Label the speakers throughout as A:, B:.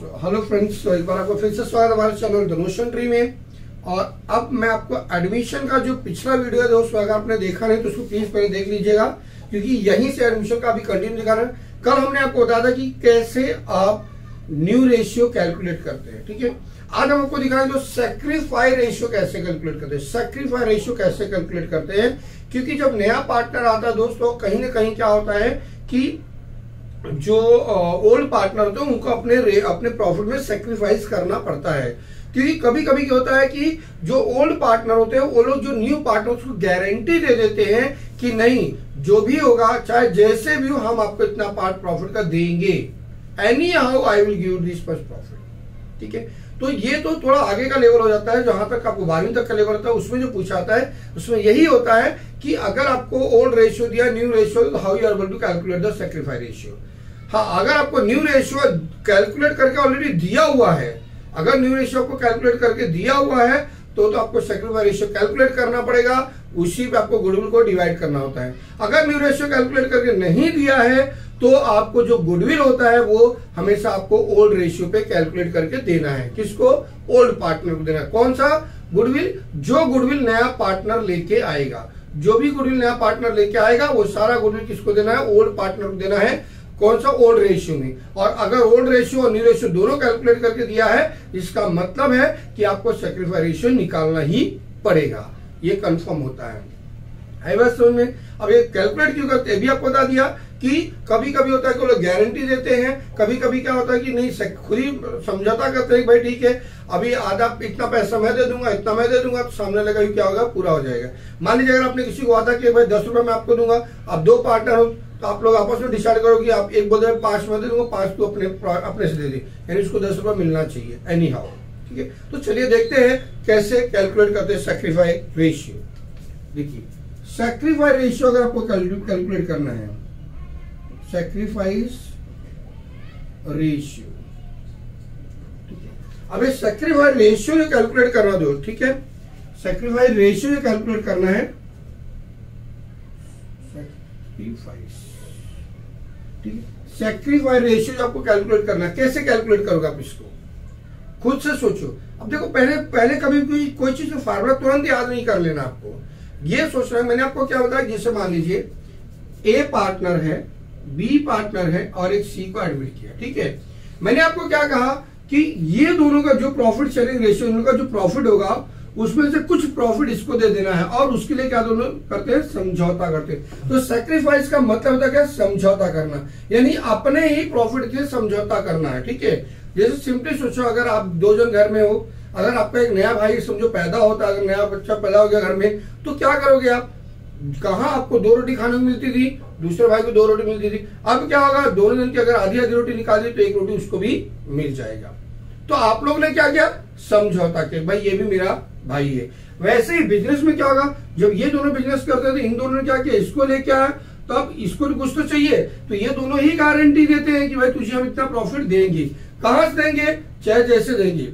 A: Hello friends, तो एक बार आपको फिर से स्वागत है हमारे चैनल द नोशन ट्री में। और अब मैं आपको एडमिशन का जो पिछला वीडियो है दोस्तों, अगर आपने देखा नहीं तो उसको प्लीज पहले देख लीजिएगा, क्योंकि यहीं से एडमिशन का अभी कंटिन्यू दिखा रहा है। कल हमने आपको बताया था कि कैसे आप न्यू रेशियो कैलकुलेट करते हैं, ठीक है। आज हम आपको दिखाएंगे तो सैक्रिफाई रेशियो कैसे कैलकुलेट करते हैं। सैक्रिफाई रेशियो कैसे कैलकुलेट करते हैं, क्योंकि जब नया पार्टनर आता है दोस्तों, कहीं ना कहीं क्या होता है कि जो ओल्ड पार्टनर होते हैं उनको अपने प्रॉफिट में सेक्रीफाइस करना पड़ता है। क्योंकि कभी कभी क्या होता है कि जो ओल्ड पार्टनर होते हैं वो लोग जो न्यू पार्टनर को गारंटी दे देते हैं कि नहीं, जो भी होगा चाहे जैसे भी हो, हम आपको इतना पार्ट प्रॉफिट का देंगे, any how I will give this much profit, ठीक है। तो ये तो थोड़ा आगे का लेवल हो जाता है, जहां तक आपको 12वीं तक का लेवल होता है उसमें जो पूछा जाता है उसमें यही होता है कि अगर आपको ओल्ड रेशियो दिया, न्यू रेशियो, तो how you are able to calculate the sacrifice ratio. हाँ, अगर आपको न्यू रेशियो कैलकुलेट करके ऑलरेडी दिया हुआ है, अगर न्यू रेशियो आपको कैलकुलेट करके दिया हुआ है तो आपको सैक्रिफाई रेशियो कैलकुलेट करना पड़ेगा, उसी पे आपको गुडविल को डिवाइड करना होता है। अगर न्यू रेशियो कैलकुलेट करके नहीं दिया है तो आपको जो गुडविल होता है वो हमेशा आपको ओल्ड रेशियो पे कैलकुलेट करके देना है। किसको? ओल्ड पार्टनर को देना है। कौन सा गुडविल? जो गुडविल नया पार्टनर लेके आएगा, जो भी गुडविल नया पार्टनर लेके आएगा वो सारा गुडविल किसको देना है? ओल्ड पार्टनर को देना है। कौन सा? ओल्ड रेशियो में। और अगर ओल्ड रेशियो और न्यू रेशियो दोनों कैलकुलेट करके दिया है, इसका मतलब है कि आपको सैक्रिफाई रेशियो निकालना ही पड़ेगा, ये कंफर्म होता है। बस समझ में? अब ये कैलकुलेट क्यों करते हैं भी आपको बता दिया कि कभी कभी होता है कि लोग गारंटी देते हैं, कभी कभी क्या होता है कि नहीं, खुद ही समझौता करते हैं भाई ठीक है अभी आधा इतना पैसा मैं दे दूंगा, इतना मैं दे दूंगा, तो सामने लगा क्या होगा, पूरा हो जाएगा। मान लीजिए अगर आपने किसी को वादा किया भाई 10 रुपए मैं आपको दूंगा, अब 2 पार्टनर हो तो आप लोग आपस में डिसाइड करो कि आप एक बोल 5 में दे दूंगा, 5 तो अपने से दे दी, यानी उसको 10 रुपए मिलना चाहिए एनी हाउ, ठीक है। तो चलिए देखते हैं कैसे कैलकुलेट करते हैं सैक्रिफाई रेशियो। देखिए सैक्रिफाई रेशियो अगर आपको कैलकुलेट करना है, सैक्रिफाइस रेशियो, अब सैक्रिफाई रेशियो जो कैलकुलेट करना दो, ठीक है। सैक्रिफाई रेशियो जो कैलकुलेट करना है, ठीक है। सैक्रिफाई रेशियो जो आपको कैलकुलेट करना है, कैसे कैलकुलेट करोगे आप इसको? खुद से सोचो। अब देखो पहले कभी कोई चीज का फार्मूला तुरंत याद नहीं कर लेना, आपको ये सोचना है। मैंने आपको क्या बताया, जैसे मान लीजिए ए पार्टनर है, बी पार्टनर है और एक सी को एडमिट किया, ठीक है। मैंने आपको क्या कहा कि ये दोनों का जो प्रॉफिट शेयरिंग रेशियो, इनका जो प्रॉफिट होगा उसमें से कुछ प्रॉफिट इसको दे देना है, और उसके लिए क्या दोनों करते हैं? समझौता करते हैं। तो सैक्रिफाइस का मतलब होता है क्या? समझौता करना, यानी अपने ही प्रॉफिट के समझौता करना है, ठीक है। जैसे सिंपली सोचो, अगर आप 2 जन घर में हो, अगर आपका एक नया भाई समझो पैदा होता है, अगर नया बच्चा पैदा हो गया घर में, तो क्या करोगे आप? कहाँ आपको 2 रोटी खाने को मिलती थी, दूसरे भाई को 2 रोटी मिलती थी। अब क्या होगा, दोनों जन की अगर आधी रोटी निकाल दी तो 1 रोटी उसको भी मिल जाएगा। तो आप लोग ने क्या किया? समझौता किया, भाई ये भी मेरा भाई है। वैसे ही बिजनेस में क्या होगा, जब ये दोनों बिजनेस करते थे, इन दोनों ने क्या किया? इसको लेके आया, तो अब इसको भी कुछ तो चाहिए, तो ये दोनों ही गारंटी देते हैं कि भाई तुझे हम इतना प्रॉफिट देंगे। कहां से देंगे? चाहे जैसे देंगे,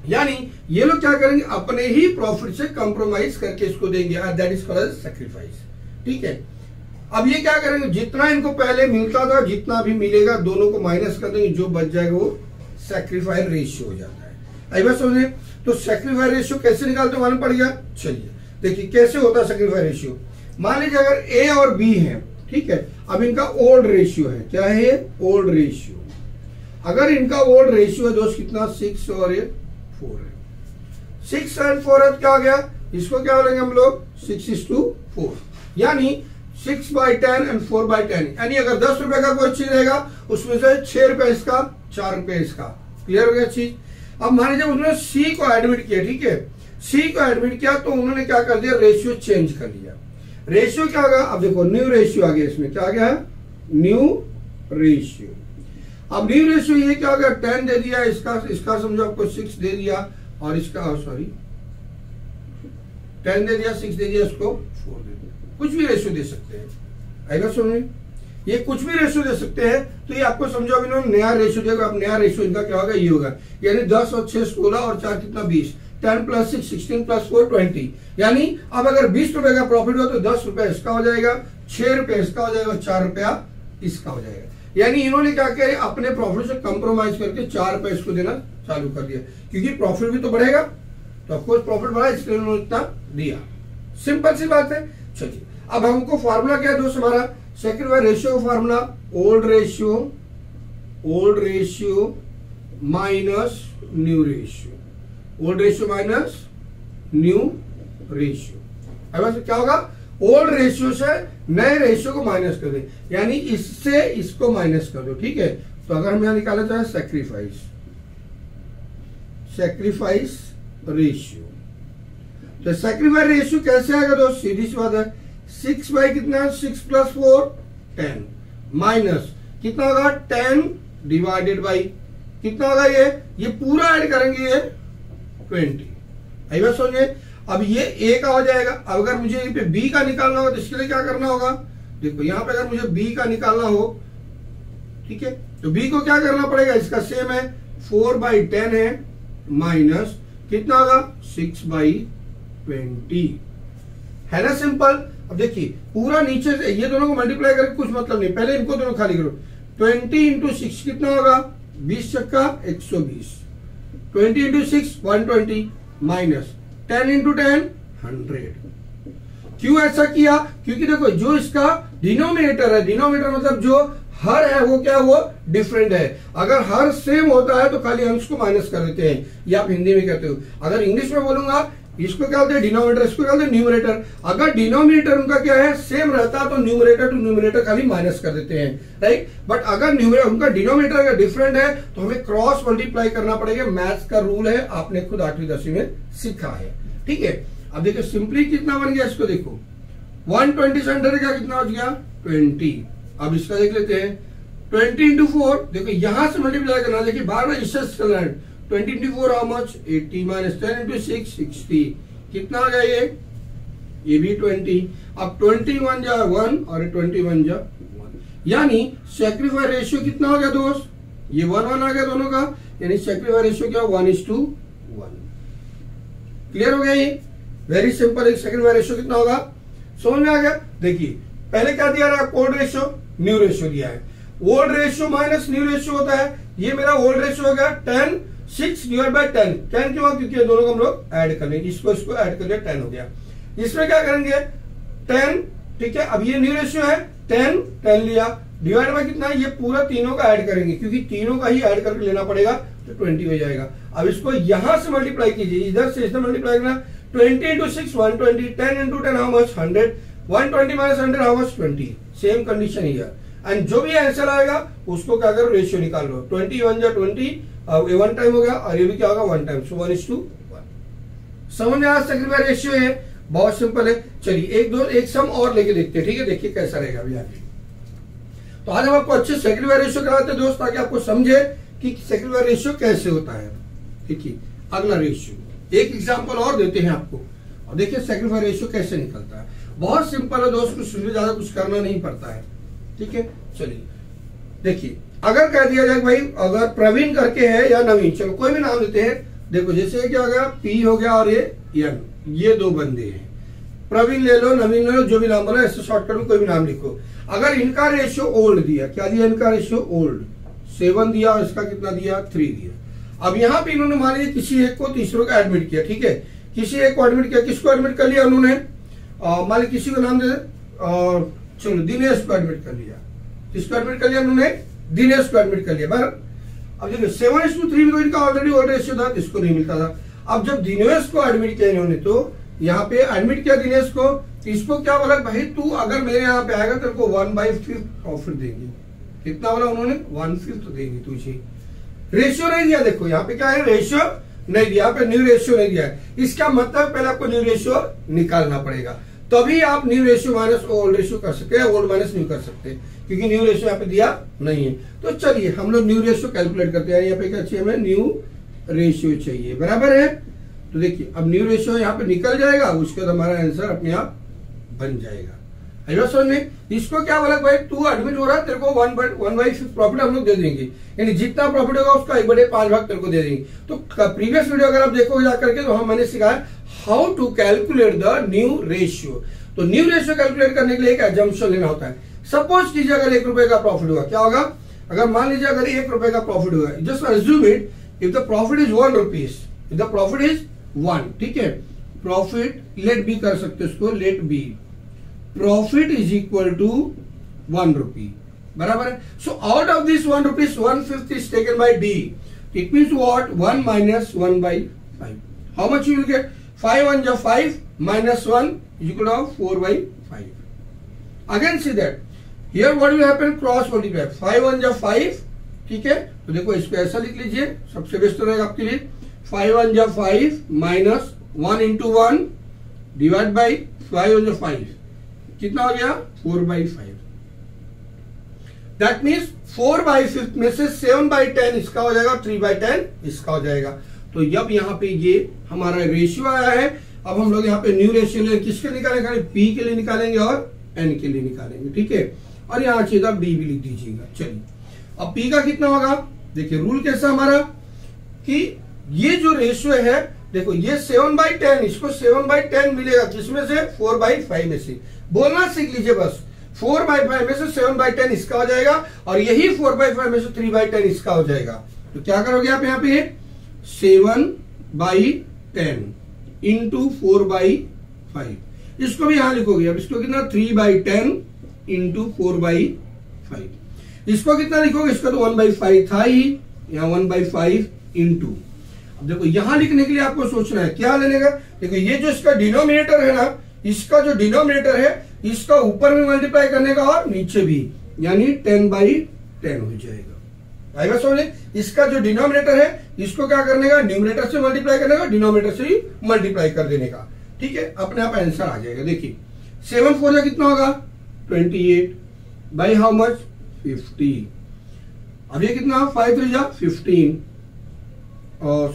A: यानी ये लोग क्या करेंगे? अपने ही प्रॉफिट से कंप्रोमाइज करके इसको देंगे, दैट इज कॉल्ड सैक्रिफाइस, ठीक है। अब ये क्या करेंगे? जितना इनको पहले मिलता था, जितना भी मिलेगा दोनों को माइनस कर देंगे, जो बच जाएगा वो सैक्रिफाई रेशियो हो जाता है। आई बात समझे? तो सैक्रिफाई रेशियो कैसे निकालते मालूम पड़ गया? चलिए देखिए कैसे होता है सैक्रिफाई रेशियो। मान लीजिए अगर ए और बी है, ठीक है, अब इनका ओल्ड रेशियो है, क्या है? Old ratio. अगर इनका ओल्ड रेशियो है दोस्त कितना? 6 और ये 4 है। 6 और 4 है, क्या हो गया? इसको क्या बोलेंगे हम लोग? 6:4, यानी 6/10 एंड 4/10, यानी अगर 10 रुपए का कोई चीज रहेगा उसमें से 6 रुपए इसका, 4 रुपए इसका। क्लियर हो गया चीज? अब मान लीजिए उन्होंने सी को एडमिट किया, ठीक है। सी को एडमिट किया तो उन्होंने क्या कर दिया? रेशियो चेंज कर लिया। रेशियो क्या होगा? अब देखो न्यू रेशियो आ गया, इसमें क्या आ गया? New ratio. अब न्यू रेशियो ये क्या हो गया? 10 दे दिया, इसका समझो आपको 6 दे दिया, और इसका 10 दे दिया, 6 दे दिया, इसको 4 दे दिया। कुछ भी रेशियो दे सकते हैं, आएगा समझ? ये कुछ भी रेशियो दे सकते हैं। तो ये आपको समझो अब इन्होंने नया रेशियो देगा। अब नया रेशियो इनका क्या होगा? ये होगा, यानी 10 और 6 16 और 4 कितना? 20, 10 + 6 16 + 4 20, यानी अब अगर 20 रुपए का प्रॉफिट हो तो 10 रुपए इसका हो जाएगा, 6 रुपए इसका हो जाएगा, 4 रुपया इसका हो जाएगा। यानी इन्होंने क्या किया, अपने प्रॉफिट से कंप्रोमाइज करके 4 रुपए इसको देना चालू कर दिया, क्योंकि प्रॉफिट भी तो बढ़ेगा, तो ऑफकोर्स प्रॉफिट बढ़ा, इसलिए उन्होंने इतना दिया। सिंपल सी बात है। चलिए अब हमको फार्मूला क्या है दोस्त, हमारा सेक्रीफाइस रेशियो का formula old ratio minus new ratio, old ratio minus new ratio. अब क्या होगा, ओल्ड रेशियो से नए रेशियो को माइनस कर दे, यानी इससे इसको माइनस कर दो, ठीक है। तो अगर हम यहां निकाले तो है सैक्रिफाइस रेशियो। तो सैक्रिफाइस रेशियो कैसे आएगा दोस्त, सीधी सी बात है, 6 बाई कितना, 6 + 4 10 माइनस कितना होगा 10 डिवाइडेड बाई कितना होगा, ये पूरा ऐड करेंगे ये 20। आई बात समझिए। अब ये ए का हो जाएगा। अब अगर मुझे यहाँ पे बी का निकालना होगा तो इसके लिए क्या करना होगा, देखो यहाँ पे अगर मुझे बी का निकालना हो, ठीक है, तो बी को क्या करना पड़ेगा, इसका सेम है 4/10 है माइनस कितना होगा 6/20, है ना सिंपल। अब देखिए पूरा नीचे से ये दोनों को मल्टीप्लाई करके कुछ मतलब नहीं, पहले इनको दोनों खाली करो। 20 × 6 कितना होगा, 20 छक्का 120, 20 × 6 120 माइनस 10 × 10 100। क्यों ऐसा किया, क्योंकि देखो जो इसका डिनोमिनेटर है, डिनोमिनेटर मतलब जो हर है वो क्या, वो डिफरेंट है। अगर हर सेम होता है तो खाली अंश को माइनस कर देते हैं, ये आप हिंदी में कहते हो। अगर इंग्लिश में बोलूंगा, इसको क्या बोलते हैं डिनोमिनेटर, इसको क्या बोलते हैं न्यूमरेटर। अगर डिनोमिनेटर उनका क्या है सेम रहता तो न्यूमरेटर टू न्यूमरेटर खाली माइनस कर देते हैं, राइट। बट अगर न्यूमरेटर उनका डिनोमिनेटर अगर डिफरेंट है तो हमें क्रॉस मल्टीप्लाई करना पड़ेगा। मैथ्स का रूल है, आपने खुद 8वीं 10वीं में सीखा है, ठीक है। अब देखो सिंपली कितना बन गया, इसको देखो 120 से 100 का कितना हो गया 20। अब इसका देख लेते हैं 20 × 4, देखो यहां से मल्टीप्लाई करना, देखिए बार बार इससे चल रहा है। 20 × 4 हाउ मच 80 माइनस 10 × 6 60 कितना आ गया ये भी 20। अब 21 जा 1 और 21 जा 1, यानी सैक्रिफाइस रेशियो कितना हो गया दोस्त, ये 1 आ गया दोनों का, यानी सैक्रिफाइस रेशियो क्या 1:1। क्लियर हो गया ये, वेरी सिंपल। एक सैक्रिफाइस रेशियो कितना होगा समझ में आ गया। देखिए पहले क्या दिया रहा है, ओल्ड रेशियो न्यू रेशियो दिया है। Old ratio minus new ratio होता है, ये मेरा ओल्ड रेशियो हो गया 10 6 डिवाइड बाई 10 क्यों, क्योंकि ये दोनों को हम लोग ऐड कर लेंगे, इसको ऐड कर लिया 10 हो गया। इसमें क्या करेंगे 10, ठीक है। अब ये न्यू रेशियो है 10 लिया डिवाइड बाई कितना, ये पूरा तीनों का ऐड करेंगे, क्योंकि तीनों का ही ऐड करके लेना पड़ेगा, तो 20 हो जाएगा। अब इसको यहां से मल्टीप्लाई कीजिए, इधर से इधर मल्टीप्लाई करना, 20 × 6 120, 10 × 10 how much 100, 120 minus 100 how much 20। Same condition ही है, एंड जो भी आंसर आएगा उसको क्या करो रेशियो निकाल लो। 21 जा 20, ये 1 टाइम हो गया, और ये भी क्या होगा 1 टाइम, सो 1:1। समझ में आ सैक्रिफाइस रेशियो है, बहुत सिंपल है। चलिए एक सम और लेके देखते हैं, ठीक है, देखिए कैसा रहेगा अभी आगे। तो आज हम आपको अच्छे सैक्रिफाइस रेशियो कराते हैं दोस्त, ताकि आपको समझे कि सैक्रिफाइस रेशियो कैसे होता है। देखिए अगला रेशियो, एक एग्जांपल और देते हैं आपको, और देखिए सैक्रिफाइस रेशियो कैसे निकलता है। बहुत सिंपल है दोस्त, कुछ ज्यादा कुछ करना नहीं पड़ता है, ठीक है। चलिए देखिए, अगर कह दिया जाए भाई अगर प्रवीण करके है या नवीन, चलो कोई भी नाम देते हैं। देखो जैसे क्या हो गया, पी हो गया और ये एन, ये 2 बंदे हैं। प्रवीण ले लो, नवीन ले लो, जो भी नाम बोला, ऐसे शॉर्टकट में कोई भी नाम लिखो। अगर इनका रेशियो ओल्ड दिया, क्या दिया इनका रेशियो ओल्ड 7 दिया, और इसका कितना दिया 3 दिया। अब यहाँ पे इन्होंने मान लीजिए किसी एक को तीसरों को एडमिट किया, ठीक है, किसी एक को एडमिट किया। किसको एडमिट कर लिया उन्होंने, मान लीजिए किसी को नाम दे, चलो दिनेश को एडमिट कर लिया। किसको एडमिट कर लिया उन्होंने, दिनेश को एडमिट कर लिया। अब देखो 7:3 में तो इनका ऑलरेडी ओल्ड रेशियो था, इसको नहीं मिलता था। अब जब दिनेश को एडमिट किया इन्होंने, तो यहाँ पे एडमिट किया दिनेश को, इसको क्या बोला, भाई तू अगर मेरे यहाँ पे आएगा तेरे को 1/5 प्रॉफिट देंगे। कितना बोला उन्होंने, 1/5 देंगे तुझे। रेशियो नहीं दिया, देखो यहाँ पे क्या है, रेशियो नहीं दिया, यहाँ पे न्यू रेशियो नहीं दिया है। इसका मतलब पहले आपको न्यू रेशियो निकालना पड़ेगा, तभी आप new ratio minus old ratio कर सकते हैं, ओल्ड माइनस न्यू कर सकते हैं, क्योंकि न्यू रेशियो यहाँ पे दिया नहीं है। तो चलिए हम लोग न्यू रेशियो कैलकुलेट करते हैं। यहाँ पे क्या चाहिए, हमें न्यू रेशियो चाहिए, बराबर है। तो देखिए अब न्यू रेशियो यहाँ पे निकल जाएगा, उसके बाद हमारा आंसर अपने आप बन जाएगा। समझ में, इसको क्या बोला, भाई तू एडमिट हो रहा है, तेरे को 1/5 प्रॉफिट हम लोग दे देंगे, यानी जितना प्रॉफिट होगा उसका 1/5 भाग तेरे को दे देंगे। तो प्रीवियस वीडियो अगर आप देखोगे जाकर के, तो हम मैंने सिखाया how to calculate the new ratio. तो न्यू रेशियो कैलकुलेट करने के लिए एक एजम्पशन लेना होता है। सपोज कीजिए अगर 1 रुपए का प्रॉफिट हुआ, क्या होगा? अगर मान लीजिए अगर 1 रुपए का प्रॉफिट हुआ, just assume it, if the profit is 1 rupees, if the profit is 1, ठीक है, प्रॉफिट लेट बी कर सकते हैं उसको, let B profit is equal to 1 rupee, बराबर है। So out of this 1 rupees 1/5 is taken by D. It means what? 1 minus 1/5. How much you will get? 5 1 is 5 minus 1 is equal to 4/5. Again see that here what will happen? Cross multiply. 5 1 is 5, ठीक है, तो देखो इसको ऐसा लिख लीजिए, सबसे best रहेगा आपके लिए। 5 1 is 5 minus 1 into 1 divide by 5 1 is 5, कितना हो गया? 4/5। दैट मीन्स 4/5 में से 7/10 इसका हो जाएगा, 3/10 इसका हो जाएगा। तो जब यहाँ पे ये हमारा रेशियो आया है, अब हम लोग यहाँ पे न्यू रेशियो ले किसके निकालेंगे? पी के लिए निकालेंगे और एन के लिए निकालेंगे, ठीक है। और यहाँ चाहिए आप डी भी लिख दीजिएगा। चलिए अब पी का कितना होगा? देखिए रूल कैसा हमारा कि ये जो रेशियो है, देखो ये 7/10, इसको 7/10 मिलेगा किसमें से? 4/5 में से। बोलना सीख लीजिए बस, 4/5 में से 7/10 इसका हो जाएगा और यही 4/5 में से 3/10 इसका हो जाएगा। तो क्या करोगे आप यहाँ पे? 7/10 इंटू 4/5, इसको भी यहां लिखोगे। अब इसको कितना? 3/10 इंटू 4/5। इसको कितना लिखोगे? इसका तो 1/5 था ही, यहाँ 1/5 इंटू। अब देखो यहां लिखने के लिए आपको सोचना है क्या लेने का। देखो ये जो इसका डिनोमिनेटर है ना, इसका जो डिनोमिनेटर है इसका ऊपर में मल्टीप्लाई करने का और नीचे भी, यानी 10/10 हो जाएगा। आएगा समझे? इसका जो डिनोमिनेटर है इसको क्या करने का? न्यूमरेटर से मल्टीप्लाई करने का, डिनोमिनेटर से ही मल्टीप्लाई कर देने का, ठीक है। अपने आप आंसर आ जाएगा। देखिए 7 4 जा कितना होगा? 28 बाई हाउ मच? 50। अब ये कितना? 5 3 जा 15 और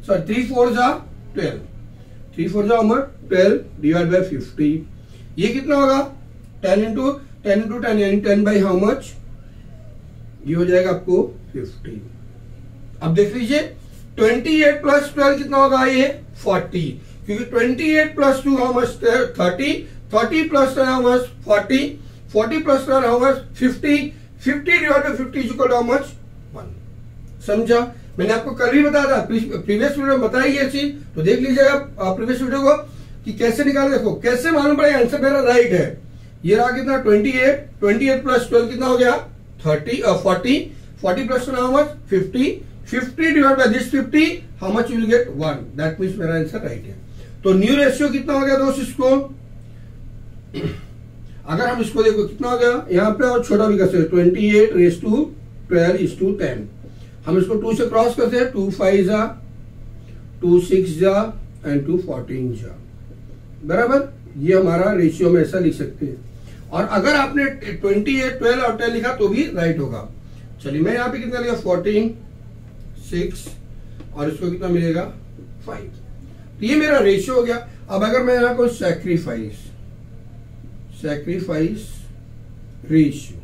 A: सॉरी 3 4 जा 12, 3 4 जा 12 डिवाइड बाई 50। ये कितना होगा? 10 इंटू 10 यानी 10 बाई हाउ मच? ये हो जाएगा आपको 50। अब देख लीजिए 28 प्लस 12 कितना होगा? ये 40, क्योंकि 28 plus 2 how much? 30, 30 plus 10 how much? 40, 40 plus 10 how much? 50, 50 divide by 50 is equal to how much? 1। समझा? मैंने आपको कल भी बताया था, प्रीवियस वीडियो में बताई ये चीज, तो देख लीजिएगा प्रीवियस वीडियो को कि कैसे निकाले। देखो कैसे मालूम पड़ेगा आंसर मेरा राइट है। ये रहा कितना? 28 प्लस 12 कितना हो गया? 30 और 40, 40 plus 10 how much? 50, 50 divide by this 50 how much you will get? 1। That means मेरा आंसर राइट है। तो न्यू रेशियो कितना हो गया दोस्त? इसको अगर हम इसको देखो कितना हो गया यहाँ पे, और छोटा भी कर सकते 28/12:10। हम इसको 2 से क्रॉस करते हैं, 2 5 जा 2 6 जा एंड 2 14 जा, बराबर। ये हमारा रेशियो में ऐसा लिख सकते हैं। और अगर आपने 28 12 और 10 लिखा तो भी राइट होगा। चलिए मैं यहाँ पे कितना लिखा? 14 6 और इसको कितना मिलेगा? 5। तो ये मेरा रेशियो हो गया। अब अगर मैं यहाँ को सैक्रिफाइस रेशियो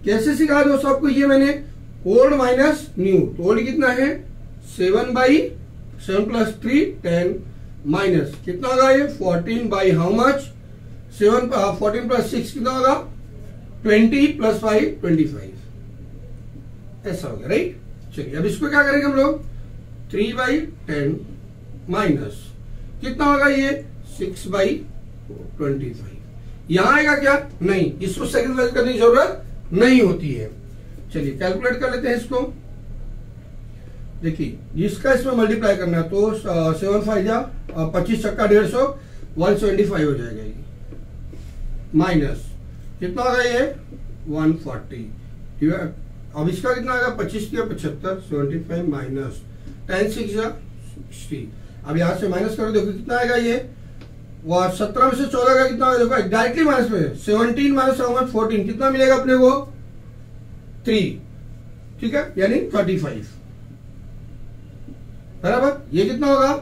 A: कैसे सिखा दो सबको? ये मैंने ओल्ड माइनस न्यू, तो ओल्ड कितना है? 7 प्लस 3 10 माइनस कितना होगा? ये 14 बाई हाउ मच? 14 प्लस 6 कितना होगा? 20 प्लस 5 25, ऐसा हो गया, राइट। चलिए अब इसको क्या करेंगे हम लोग? 3/10 माइनस कितना होगा? ये 6/25। यहां आएगा क्या? नहीं, इसको सेकंड करने की जरूरत नहीं होती है। चलिए कैलकुलेट कर लेते हैं इसको। देखिए इसका इसमें मल्टीप्लाई करना है, तो 7 5 जा 25 छक्का 150 175 हो जाएगा। ये माइनस कितना होगा? ये 140। अब इसका कितना आएगा? 25 के 75 75 माइनस 10 6 जा 60। अब यहां से माइनस करो, देखो कितना आएगा? ये 17 में से 14 का कितना होगा? देखो डायरेक्टली माइनस में 17 माइनस 14 कितना मिलेगा अपने को? 3, ठीक है, यानी 35, बराबर। ये कितना होगा?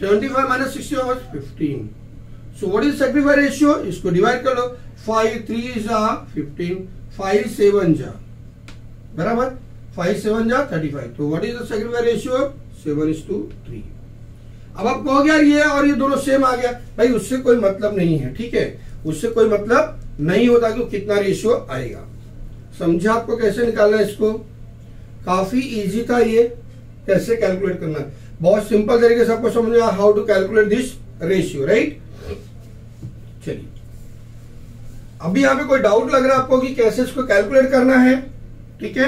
A: 75 माइनस 60 होगा 15। So what is sacrifice ratio? इसको डिवाइड कर लो, 5 3 जा 15, 5 7 जा, बराबर, 5 7 जा 35। तो what is the sacrifice ratio? 7:3। अब आपको हो गया ये और ये दोनों सेम आ गया। भाई उससे कोई मतलब नहीं है, ठीक है, उससे कोई मतलब नहीं होता कि कितना रेशियो आएगा। समझा आपको कैसे निकालना है इसको? काफी इजी था ये, कैसे कैलकुलेट करना है, बहुत सिंपल तरीके से आपको समझ में आया how to calculate this ratio, right. चलिए, अभी यहाँ पे कोई डाउट लग रहा है आपको कि कैसे इसको कैलकुलेट करना है? ठीक है,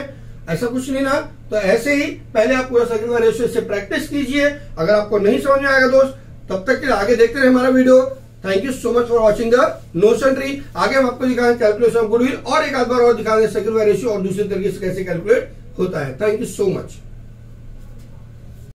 A: ऐसा कुछ नहीं ना, तो ऐसे ही पहले आप पूरा सर्किल का रेशियो से प्रैक्टिस कीजिए। अगर आपको नहीं समझ में आएगा दोस्त, तब तक के लिए आगे देखते रहे हमारा video. Thank you so much for watching the notion tree. आगे हम आपको दिखाएंगे कैलकुलेशन गुडविल और एक आध बार और दिखाएंगे सर्किल का रेशियो और दूसरे तरीके से कैसे कैलकुलेट होता है। Thank you so much.